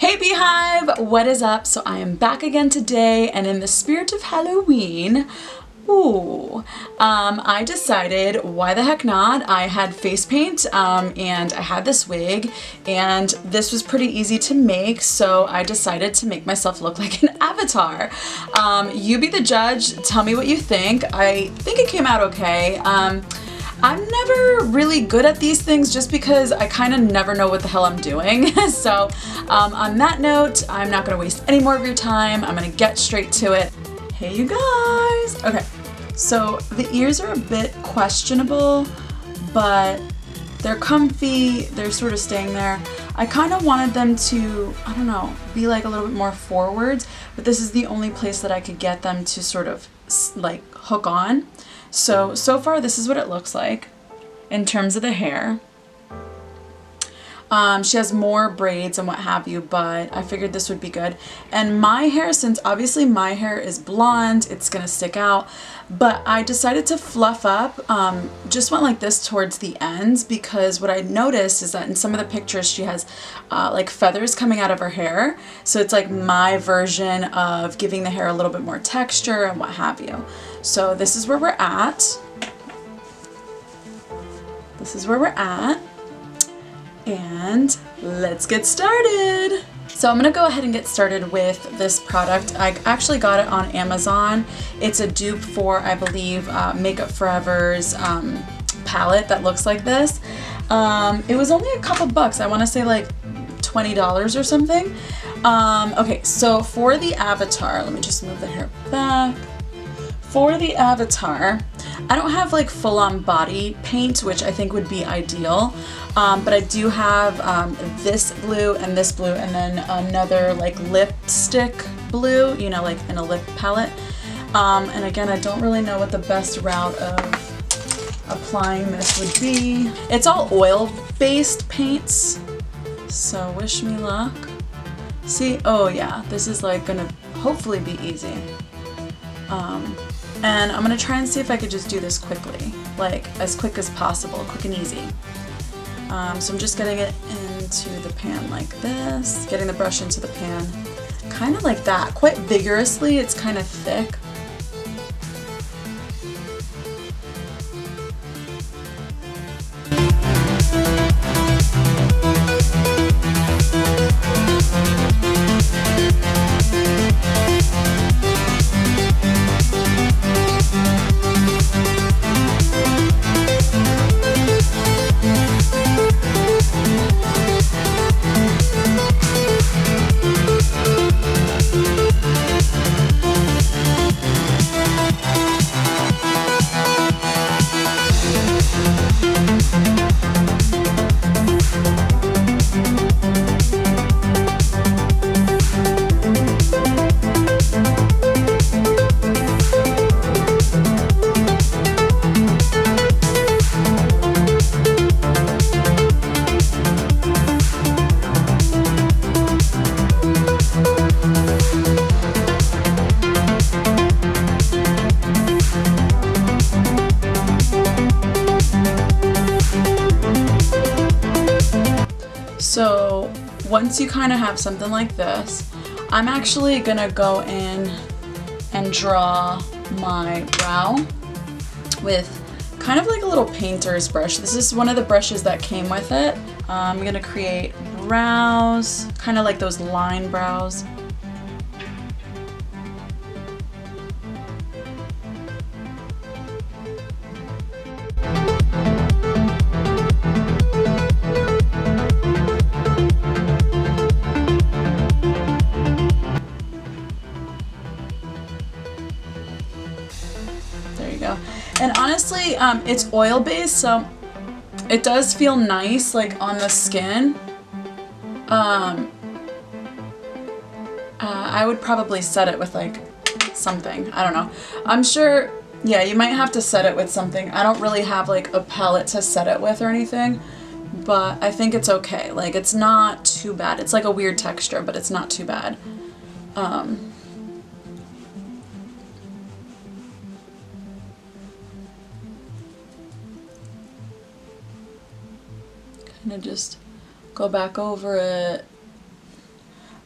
Hey Beehive, what is up? So I am back again today, and in the spirit of Halloween, I decided, why the heck not? I had face paint and I had this wig, and this was pretty easy to make, so I decided to make myself look like an avatar. You be the judge, tell me what you think. I think it came out okay. I'm never really good at these things just because I kind of never know what the hell I'm doing. So on that note, I'm not going to waste any more of your time. I'm going to get straight to it. Hey you guys! Okay, so the ears are a bit questionable, but they're comfy, they're sort of staying there. I kind of wanted them to, I don't know, be like a little bit more forwards, but this is the only place that I could get them to sort of like hook on. So far this is what it looks like in terms of the hair. She has more braids and what have you, but I figured this would be good. And my hair, since obviously my hair is blonde, it's gonna stick out, but I decided to fluff up, just went like this towards the ends, because what I noticed is that in some of the pictures she has like feathers coming out of her hair. So it's like my version of giving the hair a little bit more texture and what have you. So this is where we're at. This is where we're at. And let's get started. So I'm gonna go ahead and get started with this product. I actually got it on Amazon. It's a dupe for, I believe, Makeup Forever's palette that looks like this. It was only a couple bucks. I wanna say like $20 or something. Okay, so for the avatar, let me just move the hair back. For the avatar, I don't have like full-on body paint, which I think would be ideal, but I do have this blue, and then another like lipstick blue, you know, like in a lip palette. And again, I don't really know what the best route of applying this would be. It's all oil-based paints, so wish me luck. See, oh yeah, this is like gonna hopefully be easy. And I'm gonna try and see if I could just do this quickly, like as quick as possible, quick and easy. So I'm just getting it into the pan like this, getting the brush into the pan, kind of like that, quite vigorously. It's kind of thick. So once you kind of have something like this, I'm actually gonna go in and draw my brow with kind of like a little painter's brush. This is one of the brushes that came with it. I'm gonna create brows, kind of like those line brows. And honestly, it's oil-based, so it does feel nice, like on the skin. I would probably set it with like something, I don't know. I'm sure, yeah, you might have to set it with something. I don't really have like a palette to set it with or anything, but I think it's okay. Like, it's not too bad. It's like a weird texture, but it's not too bad. Kind of just go back over it.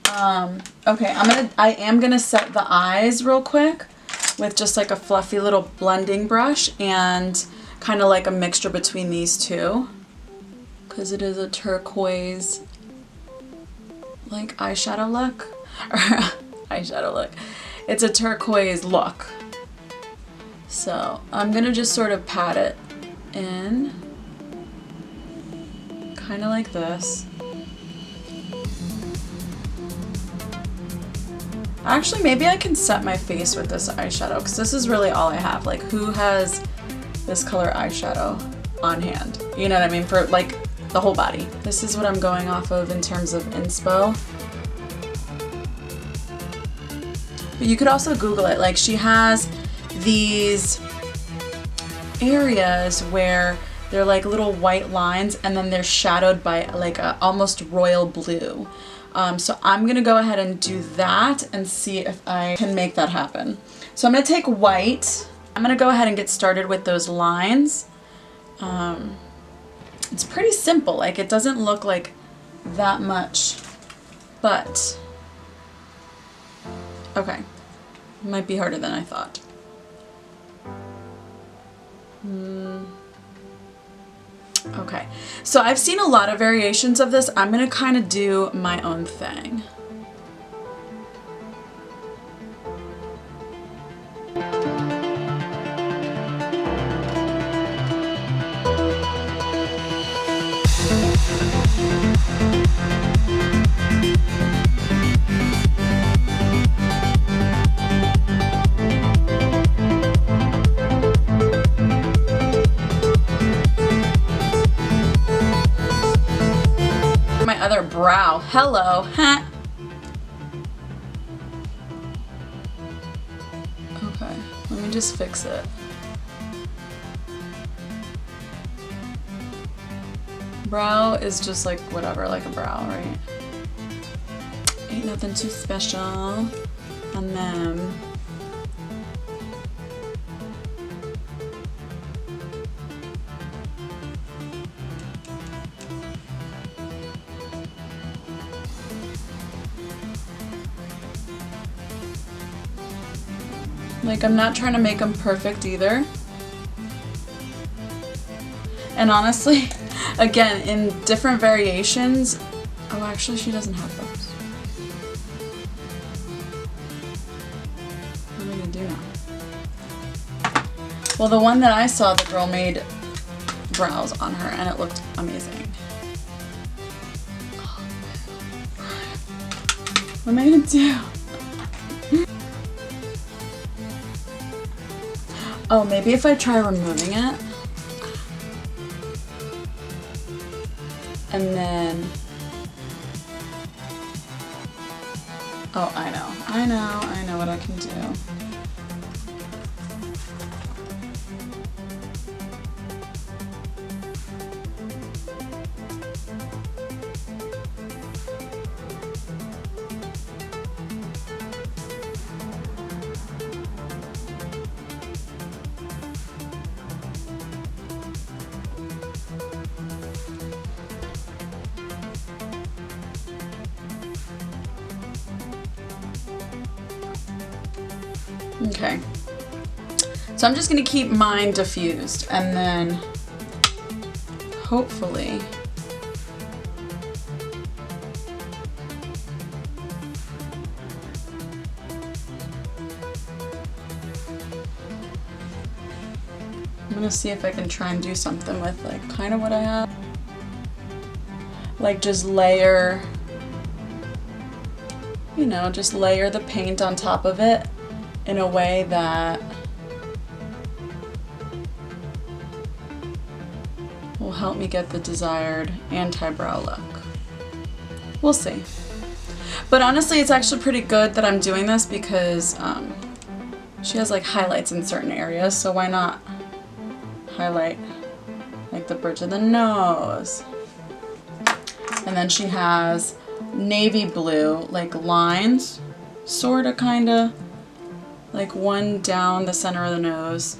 Okay, I am gonna set the eyes real quick with just like a fluffy little blending brush and kind of like a mixture between these two, because it is a turquoise like eyeshadow look, or eyeshadow look. It's a turquoise look. So I'm gonna just sort of pat it in, kind of like this. Actually, maybe I can set my face with this eyeshadow, because this is really all I have. Like, who has this color eyeshadow on hand? You know what I mean? For like the whole body. This is what I'm going off of in terms of inspo. But you could also Google it. Like, she has these areas where they're like little white lines and then they're shadowed by like a almost royal blue. So I'm gonna go ahead and do that and see if I can make that happen. So I'm gonna take white. I'm gonna go ahead and get started with those lines. It's pretty simple, like it doesn't look like that much, but okay, it might be harder than I thought. Okay, so I've seen a lot of variations of this. I'm gonna kind of do my own thing. My other brow. Hello. Okay, let me just fix it. Brow is just like whatever, like a brow, right? Ain't nothing too special. And then like, I'm not trying to make them perfect either. And honestly, again, in different variations, oh, actually she doesn't have those. What am I gonna do now? Well, the one that I saw, the girl made brows on her and it looked amazing. What am I gonna do? Oh, maybe if I try removing it. And then, oh, I know what I can do. Okay, so I'm just going to keep mine diffused and then hopefully I'm going to see if I can try and do something with like kind of what I have. Like just layer, you know, just layer the paint on top of it in a way that will help me get the desired anti-brow look. We'll see. But honestly, it's actually pretty good that I'm doing this because she has like highlights in certain areas, so why not highlight like the bridge of the nose? And then she has navy blue like lines, sorta, kinda. Like one down the center of the nose.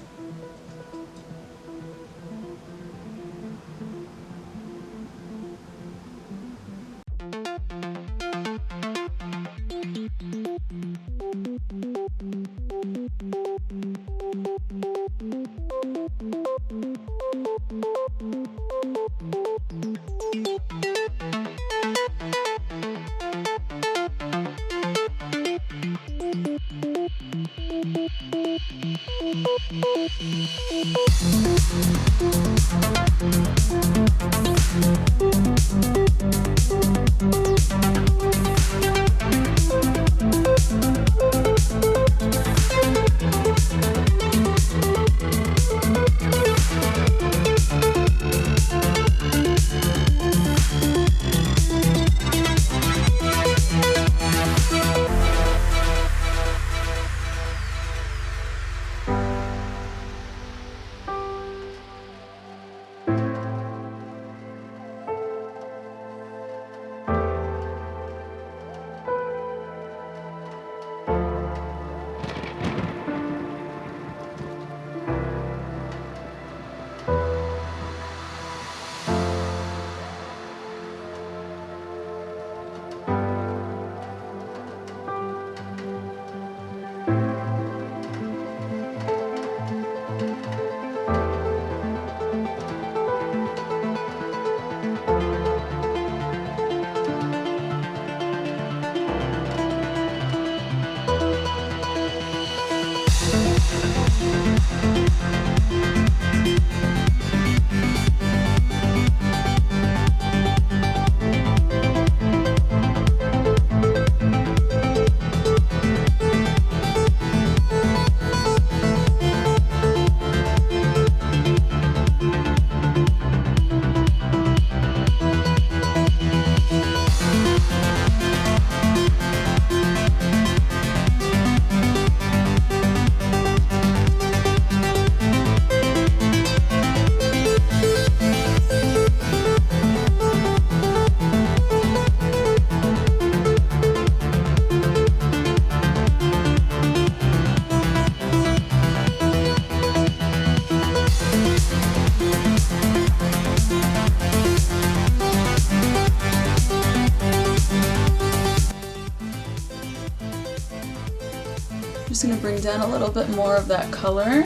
just gonna bring down a little bit more of that color.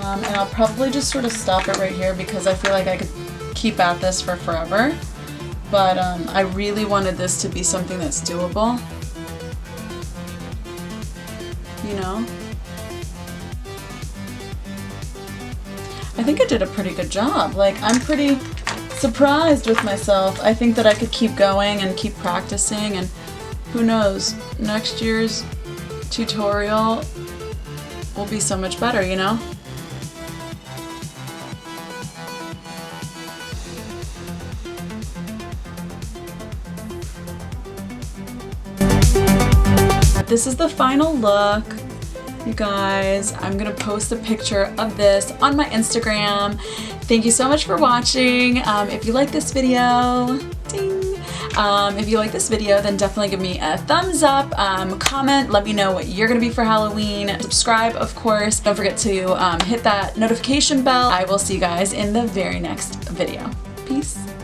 And I'll probably just sort of stop it right here because I feel like I could keep at this for forever. But I really wanted this to be something that's doable. You know? I think I did a pretty good job. Like, I'm pretty surprised with myself. I think that I could keep going and keep practicing, and who knows, next year's tutorial will be so much better, you know? This is the final look, you guys. I'm gonna post a picture of this on my Instagram. Thank you so much for watching. If you like this video, ding. If you like this video, then definitely give me a thumbs up, comment, let me know what you're gonna be for Halloween. Subscribe, of course. Don't forget to hit that notification bell. I will see you guys in the very next video. Peace.